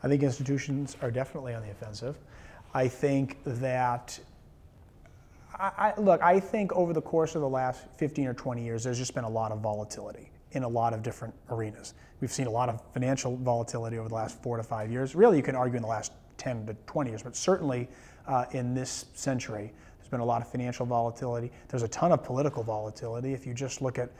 I think institutions are definitely on the offensive. I think that, look, I think over the course of the last 15 or 20 years, there's just been a lot of volatility in a lot of different arenas. We've seen a lot of financial volatility over the last 4 to 5 years. Really, you can argue in the last 10 to 20 years, but certainly in this century, there's been a lot of financial volatility. There's a ton of political volatility. If you just look at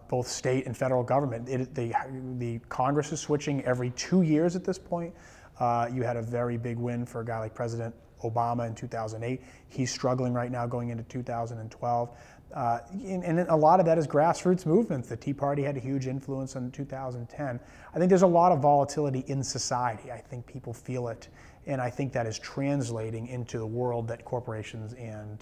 both state and federal government, the Congress is switching every 2 years at this point. You had a very big win for a guy like President Obama in 2008. He's struggling right now going into 2012. And a lot of that is grassroots movements. The Tea Party had a huge influence in 2010. I think there's a lot of volatility in society. I think people feel it, and I think that is translating into the world that corporations and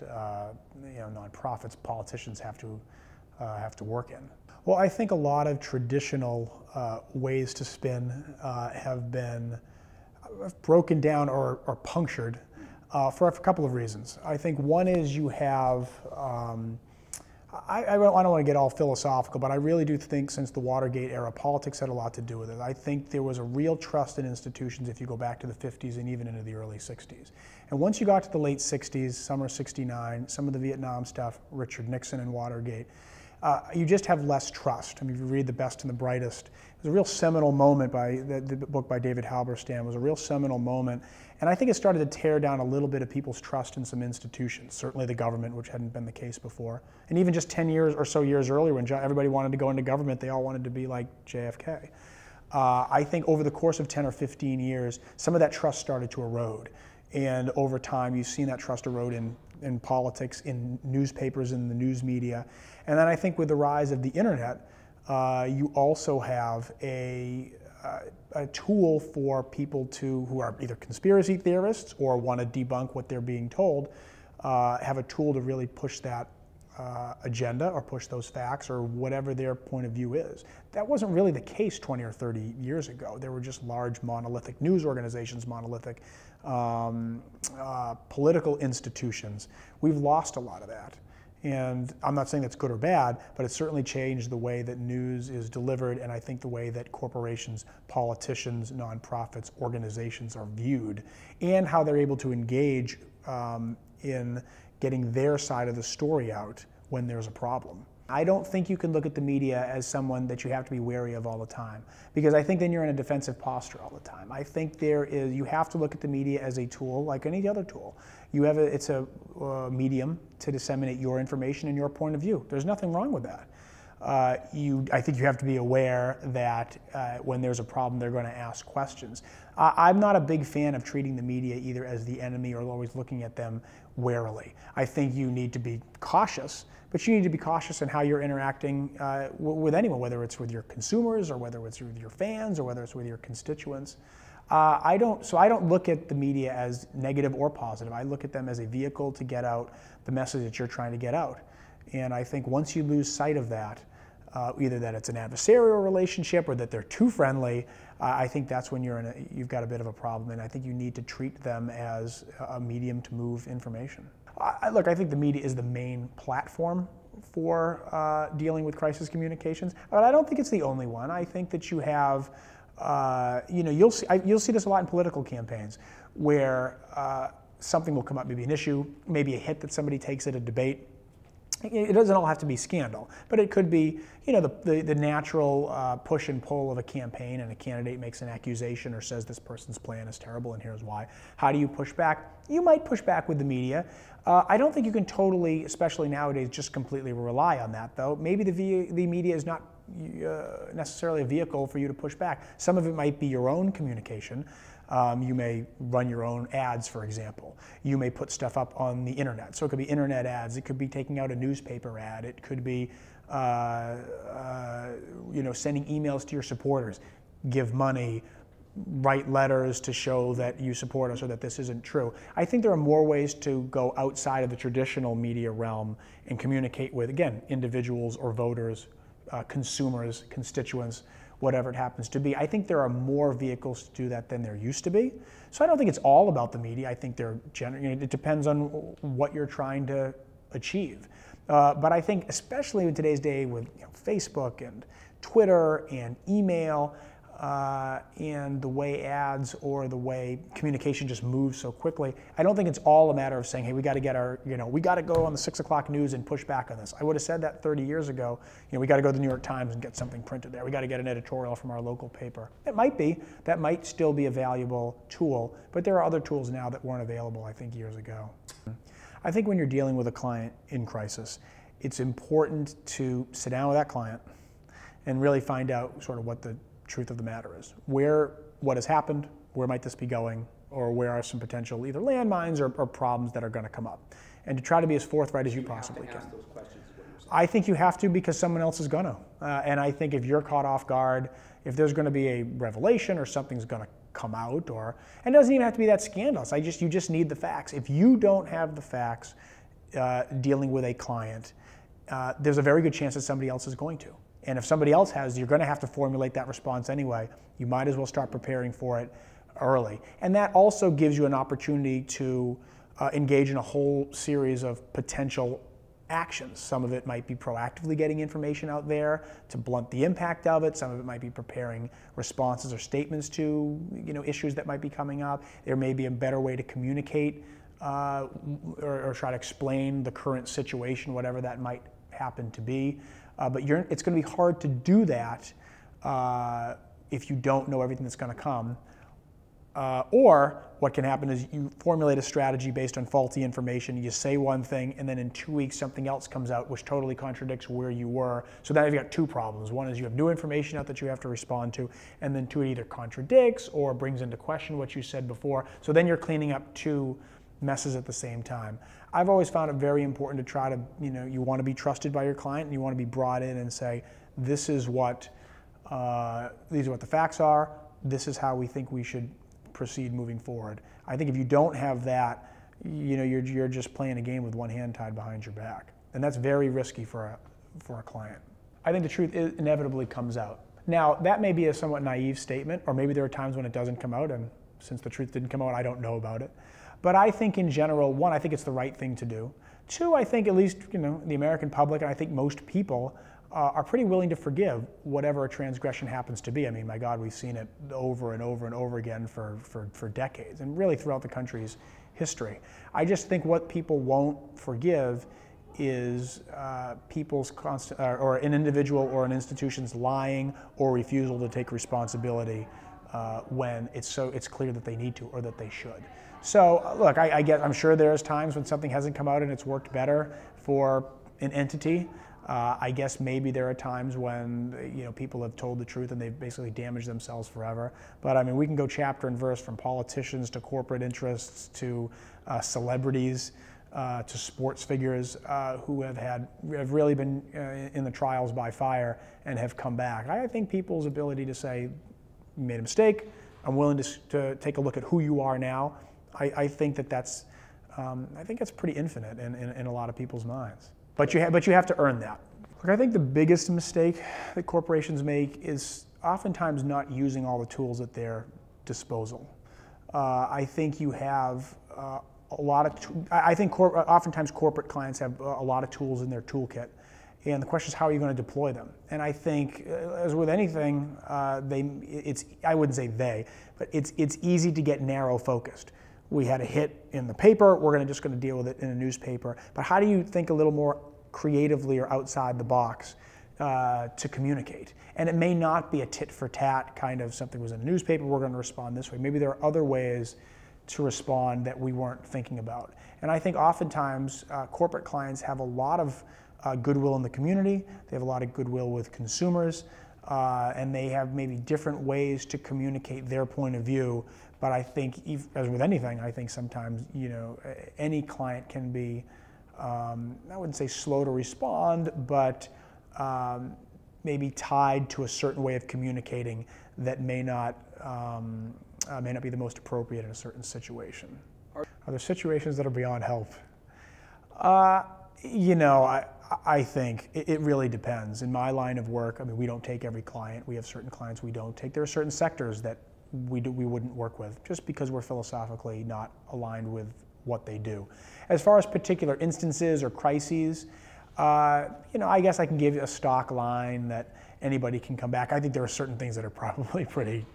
nonprofits, politicians have to work in. Well, I think a lot of traditional ways to spin have been broken down or punctured for a couple of reasons. I think one is you have I don't want to get all philosophical, but I really do think since the Watergate era, politics had a lot to do with it. I think there was a real trust in institutions if you go back to the 50s and even into the early 60s. And once you got to the late 60s, summer '69, some of the Vietnam stuff, Richard Nixon and Watergate, you just have less trust. I mean, if you read The Best and the Brightest, it was a real seminal moment the book by David Halberstam was a real seminal moment. And I think it started to tear down a little bit of people's trust in some institutions, certainly the government, which hadn't been the case before. And even just 10 years or so years earlier when everybody wanted to go into government, they all wanted to be like JFK. I think over the course of 10 or 15 years, some of that trust started to erode. And over time, you've seen that trust erode in politics, in newspapers, in the news media. And then I think with the rise of the internet, you also have a tool for people who are either conspiracy theorists or want to debunk what they're being told, have a tool to really push that agenda or push those facts or whatever their point of view is. That wasn't really the case 20 or 30 years ago. There were just large monolithic news organizations, monolithic political institutions. We've lost a lot of that. And I'm not saying that's good or bad, but it's certainly changed the way that news is delivered, and I think the way that corporations, politicians, nonprofits, organizations are viewed, and how they're able to engage in getting their side of the story out when there's a problem. I don't think you can look at the media as someone that you have to be wary of all the time, because I think then you're in a defensive posture all the time. I think you have to look at the media as a tool like any other tool. It's a medium to disseminate your information and your point of view. There's nothing wrong with that. I think you have to be aware that when there's a problem, they're going to ask questions. I'm not a big fan of treating the media either as the enemy or always looking at them warily. I think you need to be cautious, but you need to be cautious in how you're interacting with anyone, whether it's with your consumers or whether it's with your fans or whether it's with your constituents. I don't look at the media as negative or positive. I look at them as a vehicle to get out the message that you're trying to get out. And I think once you lose sight of that, either that it's an adversarial relationship or that they're too friendly, I think that's when you've got a bit of a problem, and I think you need to treat them as a medium to move information. Look, I think the media is the main platform for dealing with crisis communications, but I don't think it's the only one. I think that you have, you'll see this a lot in political campaigns where something will come up, maybe an issue, maybe a hit that somebody takes at a debate. It doesn't all have to be scandal, but it could be, the natural push and pull of a campaign, and a candidate makes an accusation or says this person's plan is terrible and here's why. How do you push back? You might push back with the media. I don't think you can totally, especially nowadays, just completely rely on that, though. Maybe the media is not necessarily a vehicle for you to push back. Some of it might be your own communication. You may run your own ads, for example. You may put stuff up on the internet. So it could be internet ads. It could be taking out a newspaper ad. It could be sending emails to your supporters. Give money, write letters to show that you support us or that this isn't true. I think there are more ways to go outside of the traditional media realm and communicate with, again, individuals or voters, consumers, constituents, whatever it happens to be. I think there are more vehicles to do that than there used to be. So I don't think it's all about the media. I think it depends on what you're trying to achieve. But I think especially in today's day with Facebook and Twitter and email, and the way ads or the way communication just moves so quickly, I don't think it's all a matter of saying, hey, we got to get our, we got to go on the 6 o'clock news and push back on this. I would have said that 30 years ago. We got to go to the New York Times and get something printed there. We got to get an editorial from our local paper. It might be. That might still be a valuable tool, but there are other tools now that weren't available, I think, years ago. I think when you're dealing with a client in crisis, it's important to sit down with that client and really find out sort of what the truth of the matter is. What has happened, where might this be going, or where are some potential either landmines or problems that are going to come up. And to try to be as forthright as you possibly can. Ask those questions is what you're saying. I think you have to, because someone else is going to. And I think if you're caught off guard, if there's going to be a revelation or something's going to come out, and it doesn't even have to be that scandalous. You just need the facts. If you don't have the facts dealing with a client, there's a very good chance that somebody else is going to. And if somebody else has, you're going to have to formulate that response anyway. You might as well start preparing for it early. And that also gives you an opportunity to engage in a whole series of potential actions. Some of it might be proactively getting information out there to blunt the impact of it. Some of it might be preparing responses or statements to issues that might be coming up. There may be a better way to communicate or try to explain the current situation, whatever that might happen to be. But it's going to be hard to do that if you don't know everything that's going to come. Or what can happen is you formulate a strategy based on faulty information. You say one thing, and then in 2 weeks something else comes out which totally contradicts where you were. So now you've got two problems. One is you have new information out that you have to respond to, and then two, it either contradicts or brings into question what you said before. So then you're cleaning up two messes at the same time. I've always found it very important to try to, you want to be trusted by your client, and you want to be brought in and say, these are what the facts are, this is how we think we should proceed moving forward. I think if you don't have that, you're just playing a game with one hand tied behind your back. And that's very risky for a client. I think the truth inevitably comes out. Now, that may be a somewhat naive statement, or maybe there are times when it doesn't come out, and since the truth didn't come out, I don't know about it. But I think in general, one, I think it's the right thing to do. Two, I think at least the American public, and I think most people, are pretty willing to forgive whatever a transgression happens to be. I mean, my God, we've seen it over and over and over again for decades, and really throughout the country's history. I just think what people won't forgive is people's or an individual or an institution's lying or refusal to take responsibility when it's clear that they need to or that they should. So look, I'm sure there's times when something hasn't come out and it's worked better for an entity. I guess maybe there are times when people have told the truth and they've basically damaged themselves forever. But I mean, we can go chapter and verse from politicians to corporate interests to celebrities to sports figures who have really been in the trials by fire and have come back. I think people's ability to say, you made a mistake, I'm willing to take a look at who you are now. I think that's pretty infinite in a lot of people's minds. But you have to earn that. Look, I think the biggest mistake that corporations make is oftentimes not using all the tools at their disposal. I think you have a lot of. Oftentimes corporate clients have a lot of tools in their toolkit, and the question is how are you going to deploy them? And I think, as with anything, I wouldn't say but it's easy to get narrow focused. We had a hit in the paper, we're just going to deal with it in a newspaper. But how do you think a little more creatively or outside the box to communicate? And it may not be a tit for tat kind of something was in a newspaper, we're going to respond this way. Maybe there are other ways to respond that we weren't thinking about. And I think oftentimes corporate clients have a lot of goodwill in the community, they have a lot of goodwill with consumers, and they have maybe different ways to communicate their point of view. But I think, as with anything, I think sometimes any client can be, I wouldn't say slow to respond, but maybe tied to a certain way of communicating that may not be the most appropriate in a certain situation. Are there situations that are beyond help? I think it really depends. In my line of work, I mean, we don't take every client. We have certain clients we don't take. There are certain sectors that we wouldn't work with just because we're philosophically not aligned with what they do. As far as particular instances or crises, I guess I can give you a stock line that anybody can come back. I think there are certain things that are probably pretty,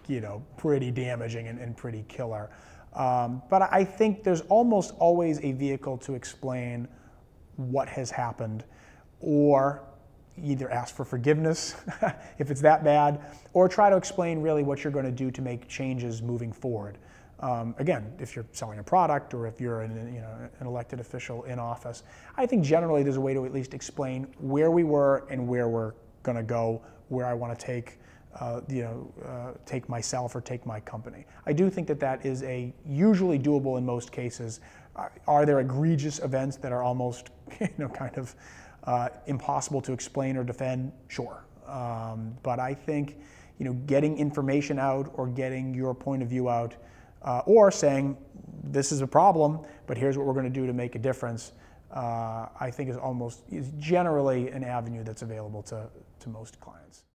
pretty damaging and pretty killer. But I think there's almost always a vehicle to explain what has happened, or either ask for forgiveness if it's that bad, or try to explain really what you're going to do to make changes moving forward. Again, if you're selling a product or if you're an elected official in office, I think generally there's a way to at least explain where we were and where we're going to go, where I want to take, take myself or take my company. I do think that that is usually doable in most cases. Are there egregious events that are almost, kind of impossible to explain or defend? Sure. But I think, getting information out or getting your point of view out, or saying this is a problem, but here's what we're going to do to make a difference, I think is generally an avenue that's available to most clients.